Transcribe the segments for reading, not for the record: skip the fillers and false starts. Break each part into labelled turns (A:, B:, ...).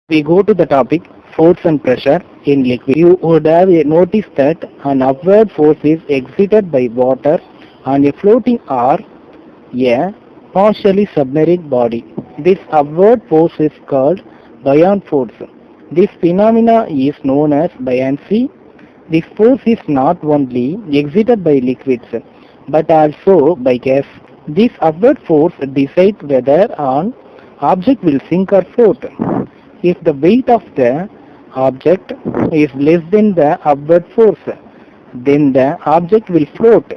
A: We go to the topic force and pressure in liquid. You would have noticed that an upward force is exerted by water on a floating or a partially submerged body. This upward force is called buoyant force. This phenomena is known as buoyancy. This force is not only exerted by liquids but also by gas. This upward force decides whether an object will sink or float. If the weight of the object is less than the upward force, then the object will float.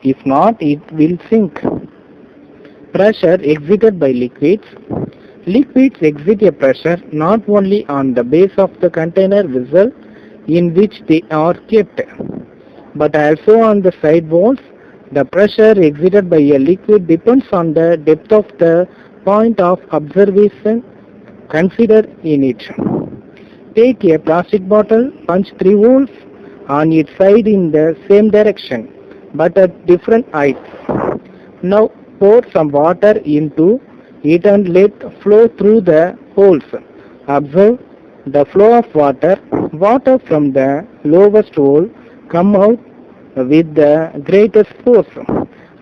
A: If not, it will sink. Pressure exerted by liquids. Liquids exert a pressure not only on the base of the container vessel in which they are kept, but also on the side walls. The pressure exerted by a liquid depends on the depth of the point of observation considered in it. Take a plastic bottle, punch 3 holes on its side in the same direction, but at different heights. Now pour some water into it and let flow through the holes. Observe the flow of water. Water from the lowest hole come out with the greatest force,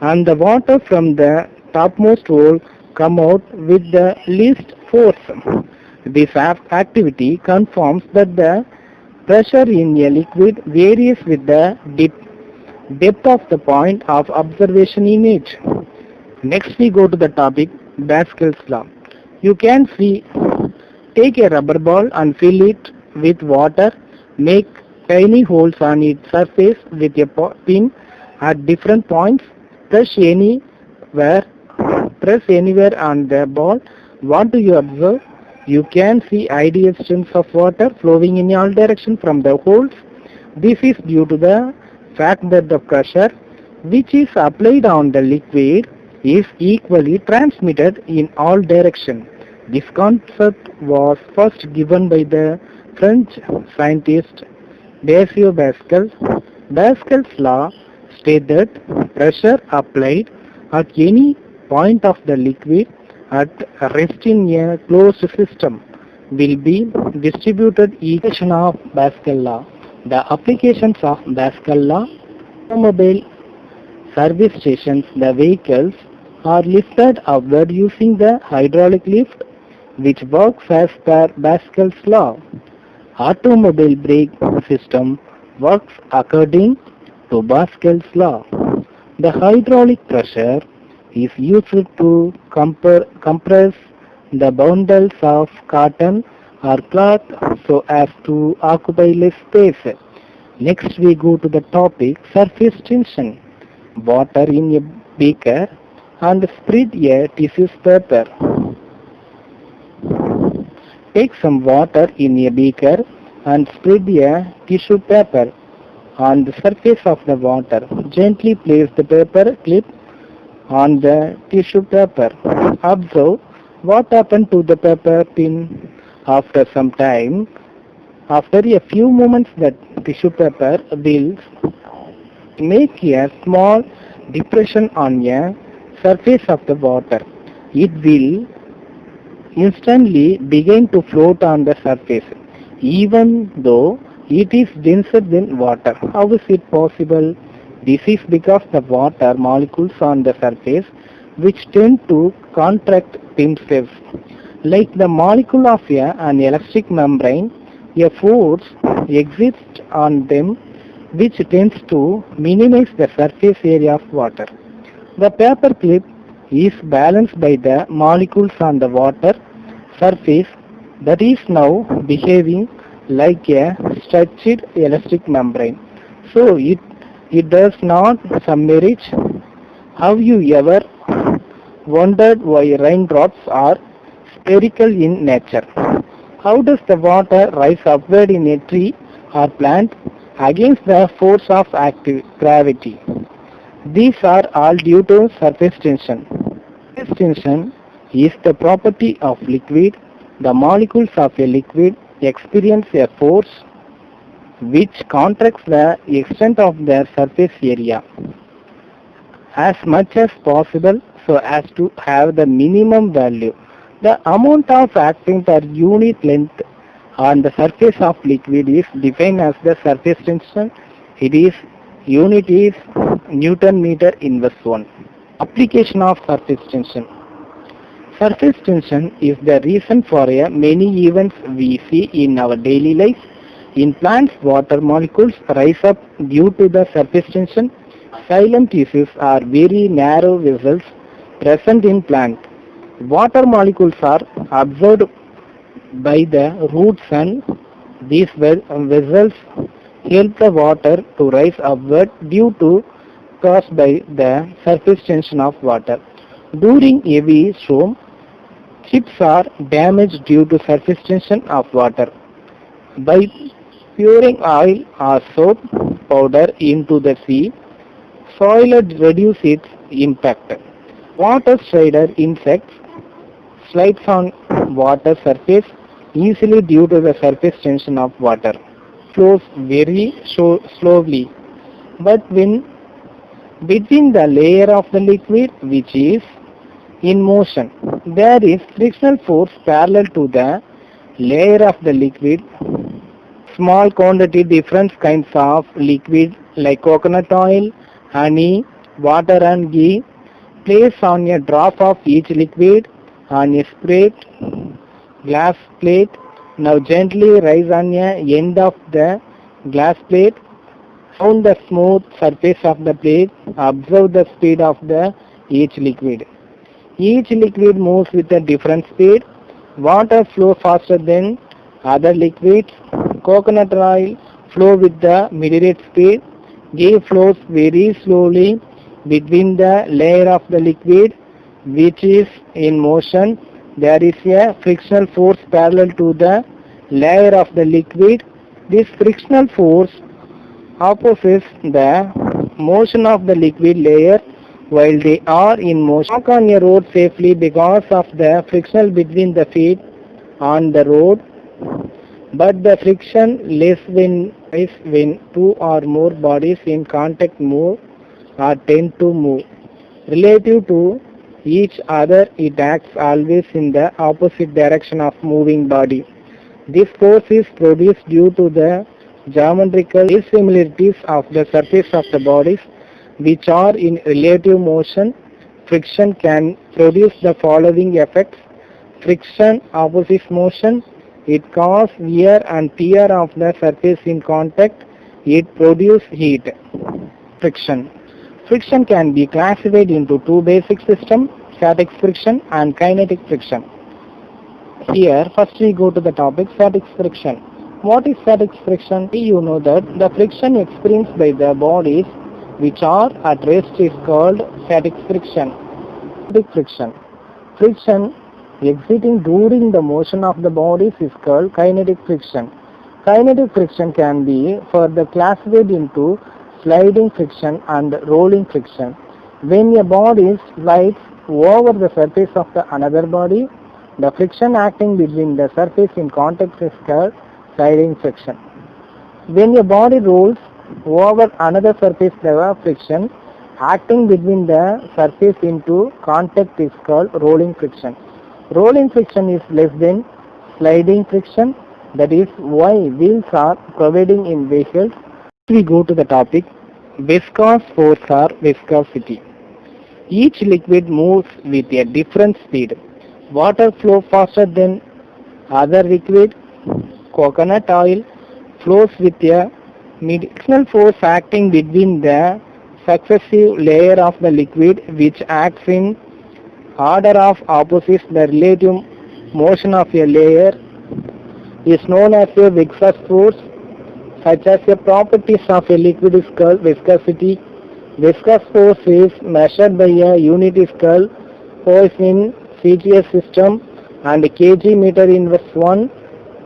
A: and the water from the topmost hole come out with the least force. This activity confirms that the pressure in a liquid varies with the depth of the point of observation in it. Next we go to the topic Pascal's law. You can see, take a rubber ball and fill it with water, make tiny holes on its surface with a pin at different points, press anywhere on the ball. What do you observe? You can see ideal streams of water flowing in all directions from the holes. This is due to the fact that the pressure which is applied on the liquid is equally transmitted in all directions. This concept was first given by the French scientist Blaise Pascal. Pascal's law states that pressure applied at any point of the liquid at rest in a closed system will be distributed equation of Pascal law. The applications of Pascal law: automobile service stations, the vehicles are lifted upward using the hydraulic lift which works as per Pascal's law. Automobile brake system works according to Pascal's law. The hydraulic pressure is used to compress the bundles of cotton or cloth so as to occupy less space. Next we go to the topic surface tension. Water in a beaker and spread a tissue paper. Take some water in a beaker and spread a tissue paper on the surface of the water. Gently place the paper clip on the tissue paper. Observe what happened to the paper pin after some time. After a few moments, the tissue paper will make a small depression on a surface of the water. It will instantly begin to float on the surface, even though it is denser than water. How is it possible? This is because the water molecules on the surface which tend to contract themselves. Like the molecule of an elastic membrane, a force exists on them which tends to minimize the surface area of water. The paper clip is balanced by the molecules on the water surface that is now behaving like a stretched elastic membrane. So it does not submerge. Have you ever wondered why raindrops are spherical in nature? How does the water rise upward in a tree or plant against the force of active gravity? These are all due to surface tension. Surface tension is the property of liquid. The molecules of a liquid experience a force which contracts the extent of their surface area as much as possible so as to have the minimum value The amount of acting per unit length on the surface of liquid is defined as the surface tension. It is unit is Newton meter inverse 1. Application of surface tension. Surface tension is the reason for many events we see in our daily life. In plants, water molecules rise up due to the surface tension. Xylem tissues are very narrow vessels present in plant. Water molecules are absorbed by the roots and these vessels help the water to rise upward due to caused by the surface tension of water. During heavy storm, ships are damaged due to surface tension of water. By pouring oil or soap powder into the sea, soil reduces its impact. Water strider insects slides on water surface easily due to the surface tension of water. Flows very slowly, but when between the layer of the liquid which is in motion, there is frictional force parallel to the layer of the liquid. Small quantity different kinds of liquid like coconut oil, honey, water and ghee place on a drop of each liquid on a sprayed glass plate. Now gently rise on the end of the glass plate. Sound the smooth surface of the plate. Observe the speed of each liquid. Each liquid moves with a different speed. Water flows faster than other liquids. Coconut oil flows with the moderate speed. Ghee flows very slowly between the layer of the liquid which is in motion. There is a frictional force parallel to the layer of the liquid. This frictional force opposes the motion of the liquid layer while they are in motion. Walk on a road safely because of the friction between the feet on the road, but the friction less when two or more bodies in contact move or tend to move. Relative to each other, it acts always in the opposite direction of moving body. This force is produced due to the geometrical dissimilarities of the surface of the bodies which are in relative motion. Friction can produce the following effects. Friction opposes motion. It causes wear and tear of the surface in contact. It produces heat. Friction. Friction can be classified into two basic systems, static friction and kinetic friction. Here, first we go to the topic static friction. What is static friction? You know that the friction experienced by the bodies which are at rest is called static friction. Kinetic friction. Friction exerting during the motion of the bodies is called kinetic friction. Kinetic friction can be further classified into sliding friction and rolling friction. When a body slides over the surface of another body, the friction acting between the surface in contact is called sliding friction. When a body rolls over another surface, the friction acting between the surface into contact is called rolling friction. Rolling friction is less than sliding friction. That is why wheels are provided in vehicles. We go to the topic viscous force or viscosity. Each liquid moves with a different speed. Water flows faster than other liquid. Coconut oil flows with a frictional force acting between the successive layer of the liquid which acts in order of opposites. The relative motion of a layer is known as a viscous force. Such as the properties of a liquid is called viscosity. Viscous force is measured by a unit is called force in CGS system and kg meter inverse 1.